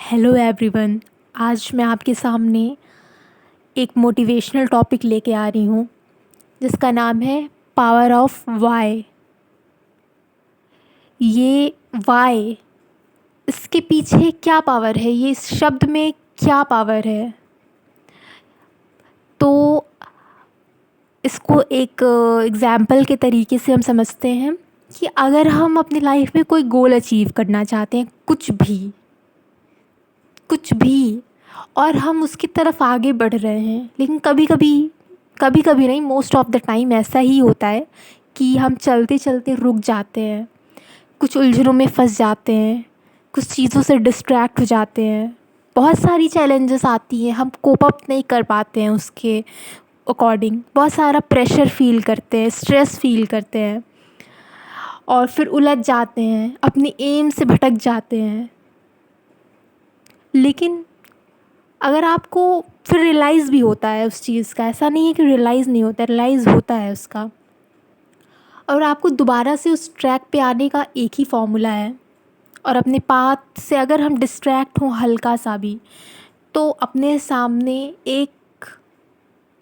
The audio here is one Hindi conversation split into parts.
Hello everyone. आज मैं आपके सामने एक मोटिवेशनल टॉपिक लेके आ रही हूँ जिसका नाम है पावर ऑफ वाई। ये वाई, इसके पीछे क्या पावर है, ये इस शब्द में क्या पावर है। तो इसको एक एग्ज़ाम्पल के तरीके से हम समझते हैं कि अगर हम अपनी लाइफ में कोई गोल अचीव करना चाहते हैं, कुछ भी, और हम उसकी तरफ आगे बढ़ रहे हैं, लेकिन कभी कभी नहीं, मोस्ट ऑफ द टाइम ऐसा ही होता है कि हम चलते चलते रुक जाते हैं, कुछ उलझनों में फंस जाते हैं, कुछ चीज़ों से डिस्ट्रैक्ट हो जाते हैं। बहुत सारी चैलेंजेस आती हैं, हम कोप अप नहीं कर पाते हैं उसके अकॉर्डिंग, बहुत सारा प्रेशर फील करते हैं, स्ट्रेस फील करते हैं और फिर उलझ जाते हैं, अपनी एम से भटक जाते हैं। लेकिन अगर आपको फिर रियलाइज़ भी होता है उस चीज़ का, ऐसा नहीं है कि रियलाइज़ नहीं होता, रियलाइज़ होता है उसका, और आपको दोबारा से उस ट्रैक पे आने का एक ही फॉर्मूला है। और अपने पाथ से अगर हम डिस्ट्रैक्ट हों हल्का सा भी, तो अपने सामने एक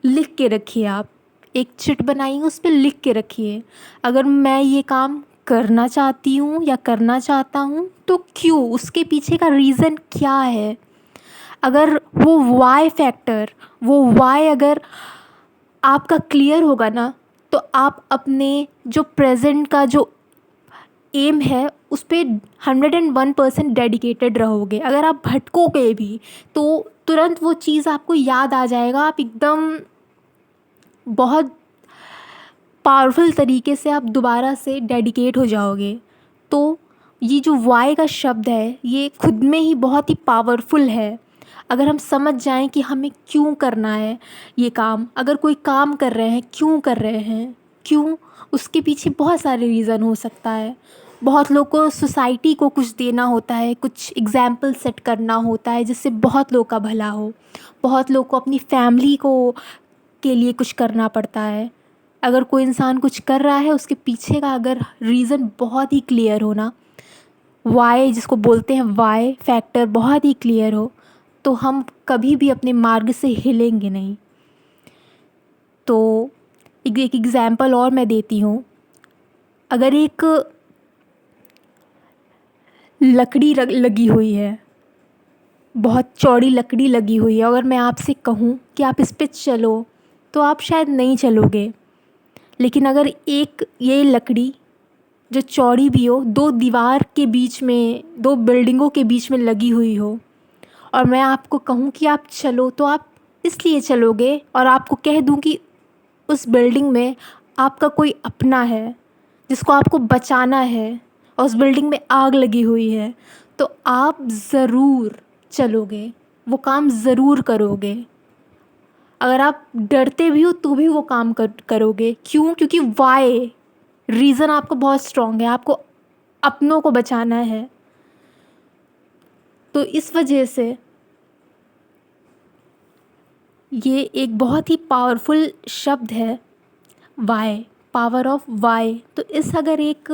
लिख के रखिए, आप एक चिट बनाइए, उस पर लिख के रखिए, अगर मैं ये काम करना चाहती हूँ या करना चाहता हूँ तो क्यों, उसके पीछे का रीज़न क्या है। अगर वो वाई फैक्टर, वो वाई अगर आपका क्लियर होगा ना, तो आप अपने जो प्रेजेंट का जो एम है उस पर 101% डेडिकेटेड रहोगे। अगर आप भटकोगे भी तो तुरंत वो चीज़ आपको याद आ जाएगा, आप एकदम बहुत पावरफुल तरीके से आप दोबारा से डेडिकेट हो जाओगे। तो ये जो वाई का शब्द है ये खुद में ही बहुत ही पावरफुल है। अगर हम समझ जाएं कि हमें क्यों करना है ये काम, अगर कोई काम कर रहे हैं क्यों कर रहे हैं, क्यों, उसके पीछे बहुत सारे रीज़न हो सकता है। बहुत लोग को सोसाइटी को कुछ देना होता है, कुछ एग्जाम्पल सेट करना होता है जिससे बहुत लोग का भला हो। बहुत लोग को अपनी फैमिली को के लिए कुछ करना पड़ता है। अगर कोई इंसान कुछ कर रहा है, उसके पीछे का अगर रीज़न बहुत ही क्लियर हो ना, वाई जिसको बोलते हैं वाई फैक्टर बहुत ही क्लियर हो, तो हम कभी भी अपने मार्ग से हिलेंगे नहीं। तो एक एग्ज़ाम्पल और मैं देती हूँ। अगर एक लकड़ी लगी हुई है, बहुत चौड़ी लकड़ी लगी हुई है, अगर मैं आपसे कहूँ कि आप इस पे चलो तो आप शायद नहीं चलोगे। लेकिन अगर एक ये लकड़ी जो चौड़ी भी हो, दो दीवार के बीच में, दो बिल्डिंगों के बीच में लगी हुई हो, और मैं आपको कहूँ कि आप चलो, तो आप इसलिए चलोगे। और आपको कह दूँ कि उस बिल्डिंग में आपका कोई अपना है जिसको आपको बचाना है, और उस बिल्डिंग में आग लगी हुई है, तो आप ज़रूर चलोगे, वो काम ज़रूर करोगे। अगर आप डरते भी हो तो भी वो काम करोगे। क्यों? क्योंकि वाई रीज़न आपको बहुत स्ट्रॉन्ग है, आपको अपनों को बचाना है। तो इस वजह से ये एक बहुत ही पावरफुल शब्द है वाई, पावर ऑफ वाई। तो इस अगर एक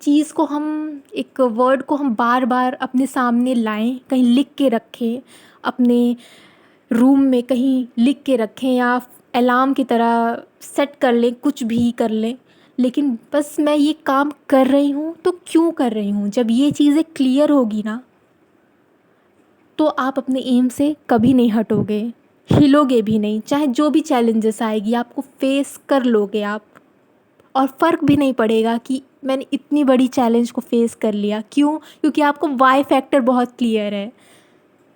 चीज़ को हम, एक वर्ड को हम बार बार अपने सामने लाएं, कहीं लिख के रखें, अपने रूम में कहीं लिख के रखें, या अलार्म की तरह सेट कर लें, कुछ भी कर लें, लेकिन बस मैं ये काम कर रही हूँ तो क्यों कर रही हूँ। जब ये चीज़ें क्लियर होगी ना, तो आप अपने एम से कभी नहीं हटोगे, हिलोगे भी नहीं। चाहे जो भी चैलेंजेस आएगी आपको फेस कर लोगे आप, और फ़र्क भी नहीं पड़ेगा कि मैंने इतनी बड़ी चैलेंज को फेस कर लिया। क्यों? क्योंकि आपको वाई फैक्टर बहुत क्लियर है।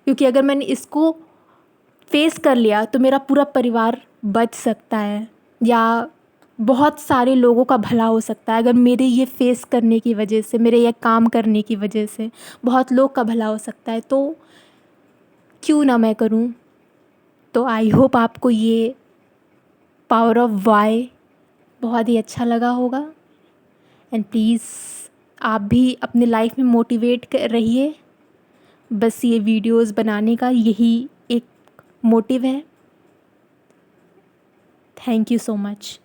क्योंकि अगर मैंने इसको फेस कर लिया तो मेरा पूरा परिवार बच सकता है, या बहुत सारे लोगों का भला हो सकता है। अगर मेरे ये फेस करने की वजह से, मेरे ये काम करने की वजह से बहुत लोग का भला हो सकता है, तो क्यों ना मैं करूं। तो आई होप आपको ये पावर ऑफ वाई बहुत ही अच्छा लगा होगा। एंड प्लीज़ आप भी अपने लाइफ में मोटिवेट रहिए। बस ये वीडियोस बनाने का यही एक मोटिव है। Thank you so much.